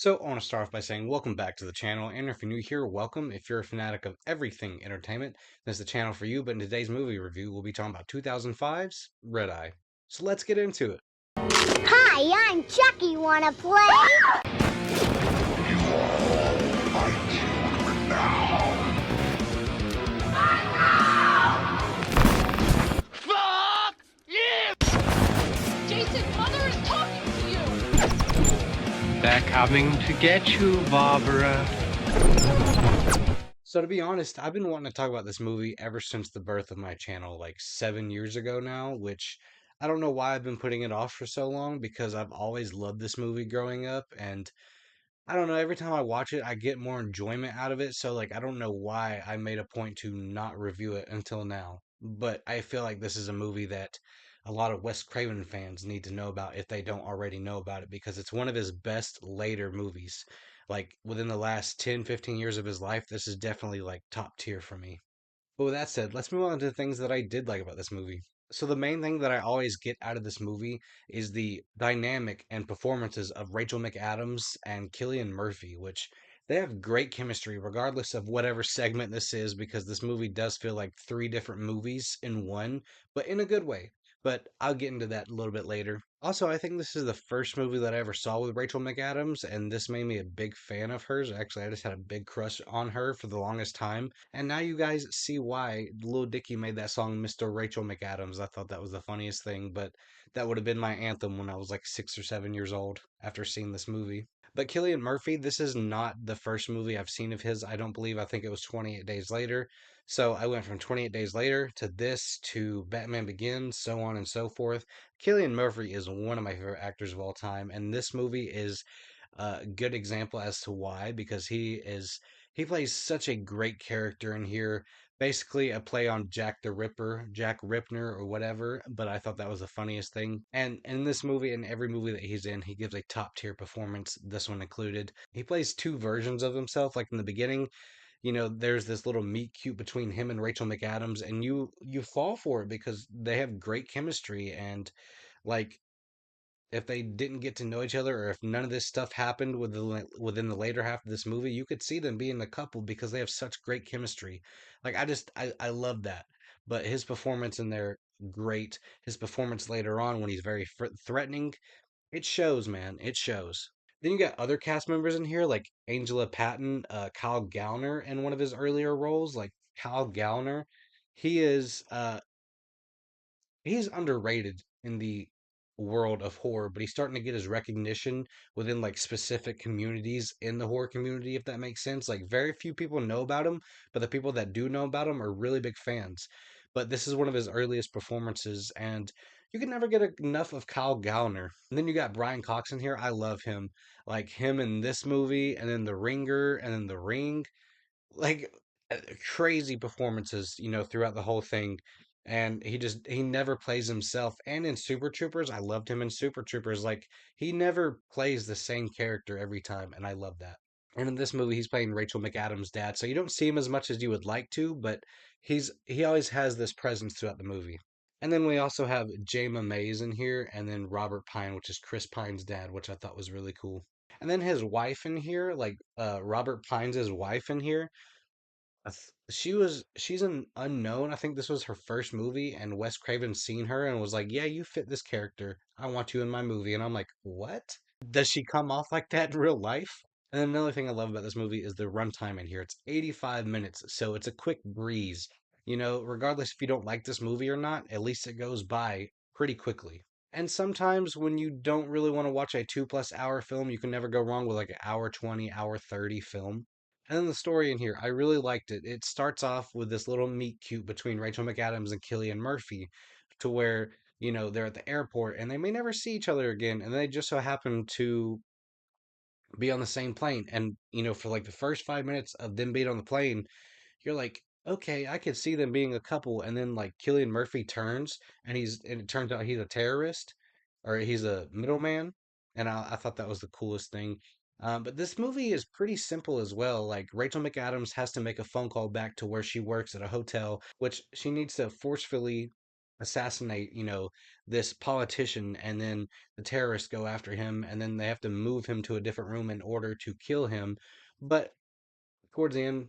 So, I want to start off by saying welcome back to the channel, and if you're new here, welcome. If you're a fanatic of everything entertainment, this is the channel for you, but in today's movie review, we'll be talking about 2005's Red Eye. So let's get into it. Hi, I'm Chucky. Wanna play? Fuck you! Jason, Mother is talking to you! They're coming to get you, Barbara. So, to be honest, I've been wanting to talk about this movie ever since the birth of my channel, like 7 years ago now, which I don't know why I've been putting it off for so long because I've always loved this movie growing up, and I don't know, every time I watch it, I get more enjoyment out of it. So, like, I don't know why I made a point to not review it until now. But I feel like this is a movie that a lot of Wes Craven fans need to know about if they don't already know about it because it's one of his best later movies. Like, within the last 10, 15 years of his life, this is definitely like top tier for me. But with that said, let's move on to the things that I did like about this movie. So the main thing that I always get out of this movie is the dynamic and performances of Rachel McAdams and Cillian Murphy, which they have great chemistry regardless of whatever segment this is, because this movie does feel like three different movies in one, but in a good way. But I'll get into that a little bit later. Also, I think this is the first movie that I ever saw with Rachel McAdams, and this made me a big fan of hers. Actually, I just had a big crush on her for the longest time. And now you guys see why Lil Dicky made that song Mr. Rachel McAdams. I thought that was the funniest thing, but that would have been my anthem when I was like 6 or 7 years old after seeing this movie. But Cillian Murphy, this is not the first movie I've seen of his, I don't believe. I think it was 28 Days Later. So I went from 28 Days Later to this to Batman Begins, so on and so forth. Cillian Murphy is one of my favorite actors of all time, and this movie is a good example as to why, because he plays such a great character in here. Basically, a play on Jack the Ripper, Jack Ripner, or whatever. But I thought that was the funniest thing. And in this movie, in every movie that he's in, he gives a top tier performance. This one included. He plays two versions of himself. Like in the beginning, there's this little meet cute between him and Rachel McAdams, and you fall for it because they have great chemistry. And like, if they didn't get to know each other, or if none of this stuff happened within the later half of this movie, you could see them being a couple because they have such great chemistry. Like, I love that. But his performance in there, great. His performance later on when he's very threatening, it shows, man. It shows. Then you got other cast members in here like Angela Patton, Kyle Gallner in one of his earlier roles. Like Kyle Gallner, he is he's underrated in the world of horror, but he's starting to get his recognition within like specific communities in the horror community, if that makes sense. Like very few people know about him, but the people that do know about him are really big fans. But this is one of his earliest performances, and you can never get enough of Kyle Gallner. And then you got Brian Cox in here. I love him. Like him in this movie, and then The Ringer, and then The Ring, like crazy performances, throughout the whole thing. And he never plays himself. And in Super Troopers, I loved him in Super Troopers. Like he never plays the same character every time, and I love that. And in this movie, he's playing Rachel McAdams' dad, so you don't see him as much as you would like to, but he always has this presence throughout the movie. And then we also have Jayma Mays in here, and then Robert Pine, which is Chris Pine's dad, which I thought was really cool. And then his wife in here, like Robert Pine's wife in here, she's an unknown. I think this was her first movie, and Wes Craven seen her and was like, "Yeah, you fit this character. I want you in my movie." And I'm like, "What? Does she come off like that in real life?" And then another thing I love about this movie is the runtime in here. It's 85 minutes, so it's a quick breeze. Regardless if you don't like this movie or not, at least it goes by pretty quickly. And sometimes when you don't really want to watch a 2+ hour film, you can never go wrong with like an hour 20, hour 30 film. And then the story in here, I really liked it. It starts off with this little meet cute between Rachel McAdams and Cillian Murphy, to where, they're at the airport and they may never see each other again. And they just so happen to be on the same plane. And, for like the first 5 minutes of them being on the plane, you're like, okay, I could see them being a couple. And then like Cillian Murphy turns and it turns out he's a terrorist, or he's a middleman. And I thought that was the coolest thing. But this movie is pretty simple as well. Like Rachel McAdams has to make a phone call back to where she works at a hotel, which she needs to forcefully assassinate, this politician, and then the terrorists go after him, and then they have to move him to a different room in order to kill him. But towards the end,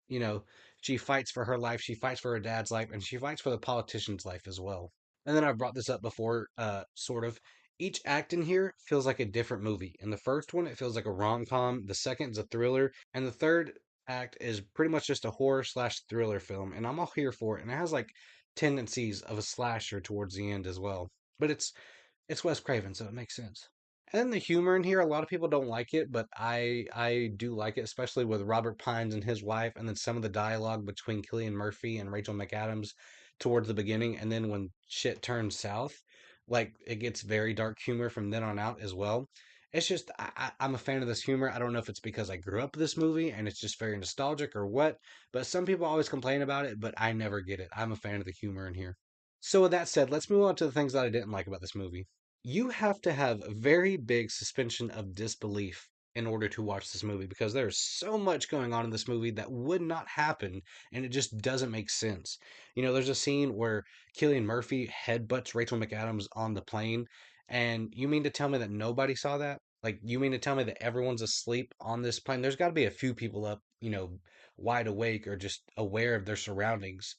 you know, she fights for her life, she fights for her dad's life, and she fights for the politician's life as well. And then I've brought this up before, sort of. Each act in here feels like a different movie. In the first one, it feels like a rom-com. The second is a thriller, and the third act is pretty much just a horror slash thriller film. And I'm all here for it. And it has like tendencies of a slasher towards the end as well. But it's Wes Craven, so it makes sense. And then the humor in here, a lot of people don't like it, but I do like it, especially with Robert Pines and his wife, and then some of the dialogue between Cillian Murphy and Rachel McAdams towards the beginning, and then when shit turns south, like it gets very dark humor from then on out as well. It's just I'm a fan of this humor. I don't know if it's because I grew up with this movie and it's just very nostalgic or what, but some people always complain about it, but I never get it. I'm a fan of the humor in here. So with that said, let's move on to the things that I didn't like about this movie. You have to have a very big suspension of disbelief in order to watch this movie because there's so much going on in this movie that would not happen and it just doesn't make sense. There's a scene where Killian Murphy headbutts Rachel McAdams on the plane, and you mean to tell me that nobody saw that? Like, you mean to tell me that everyone's asleep on this plane? There's got to be a few people up, wide awake or just aware of their surroundings.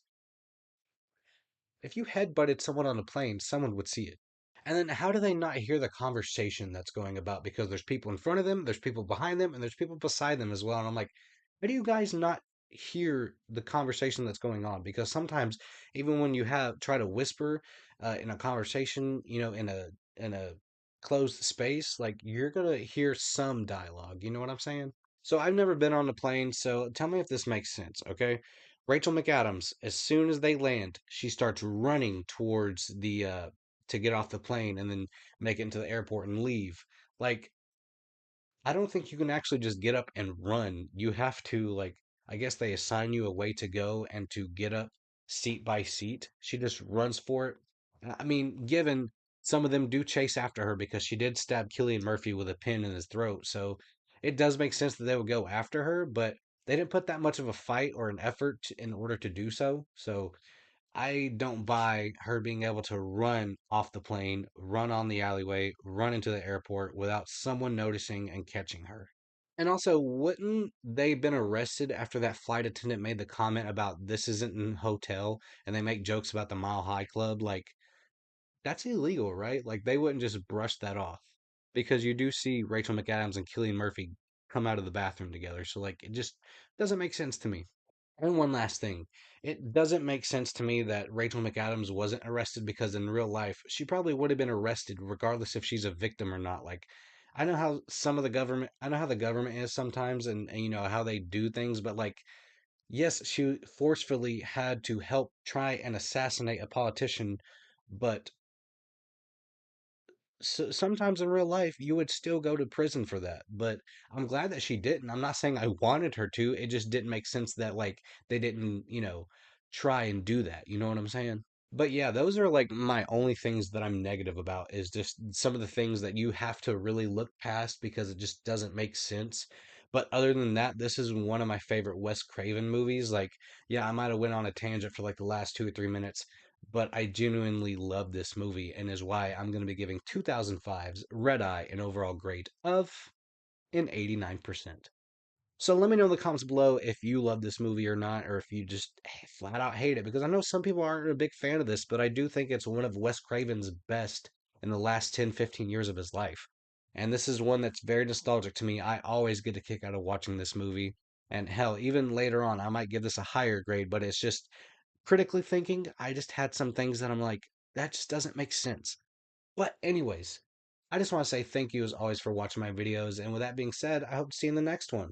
If you headbutted someone on a plane, someone would see it. And then how do they not hear the conversation that's going about? Because there's people in front of them, there's people behind them, and there's people beside them as well. And I'm like, how do you guys not hear the conversation that's going on? Because sometimes even when you have try to whisper in a conversation, in a closed space, like you're gonna hear some dialogue. You know what I'm saying? So I've never been on a plane, so tell me if this makes sense, okay? Rachel McAdams, as soon as they land, she starts running towards the to get off the plane and then make it into the airport and leave. Like, I don't think you can actually just get up and run. You have to, like, I guess they assign you a way to go and to get up seat by seat. She just runs for it. I mean, given some of them do chase after her because she did stab Killian Murphy with a pin in his throat. So it does make sense that they would go after her, but they didn't put that much of a fight or an effort in order to do so. So I don't buy her being able to run off the plane, run on the alleyway, run into the airport without someone noticing and catching her. And also, wouldn't they been arrested after that flight attendant made the comment about this isn't a hotel and they make jokes about the Mile High Club? Like, that's illegal, right? Like, they wouldn't just brush that off because you do see Rachel McAdams and Killian Murphy come out of the bathroom together. So, like, it just doesn't make sense to me. And one last thing. It doesn't make sense to me that Rachel McAdams wasn't arrested because in real life, she probably would have been arrested regardless if she's a victim or not. Like, I know how the government is sometimes and how they do things, but like, yes, she forcefully had to help try and assassinate a politician, but sometimes in real life you would still go to prison for that, but I'm glad that she didn't. I'm not saying I wanted her to, it just didn't make sense that like they didn't try and do that, you know what I'm saying? But yeah, those are like my only things that I'm negative about is just some of the things that you have to really look past because it just doesn't make sense. But other than that, this is one of my favorite Wes Craven movies. Like, yeah, I might have went on a tangent for like the last 2 or 3 minutes, but I genuinely love this movie and is why I'm going to be giving 2005's Red Eye an overall grade of an 89%. So let me know in the comments below if you love this movie or not, or if you just flat out hate it, because I know some people aren't a big fan of this, but I do think it's one of Wes Craven's best in the last 10, 15 years of his life. And this is one that's very nostalgic to me. I always get a kick out of watching this movie. And hell, even later on, I might give this a higher grade, but it's just critically thinking, I just had some things that I'm like, that just doesn't make sense. But, anyways, I just want to say thank you as always for watching my videos. And with that being said, I hope to see you in the next one.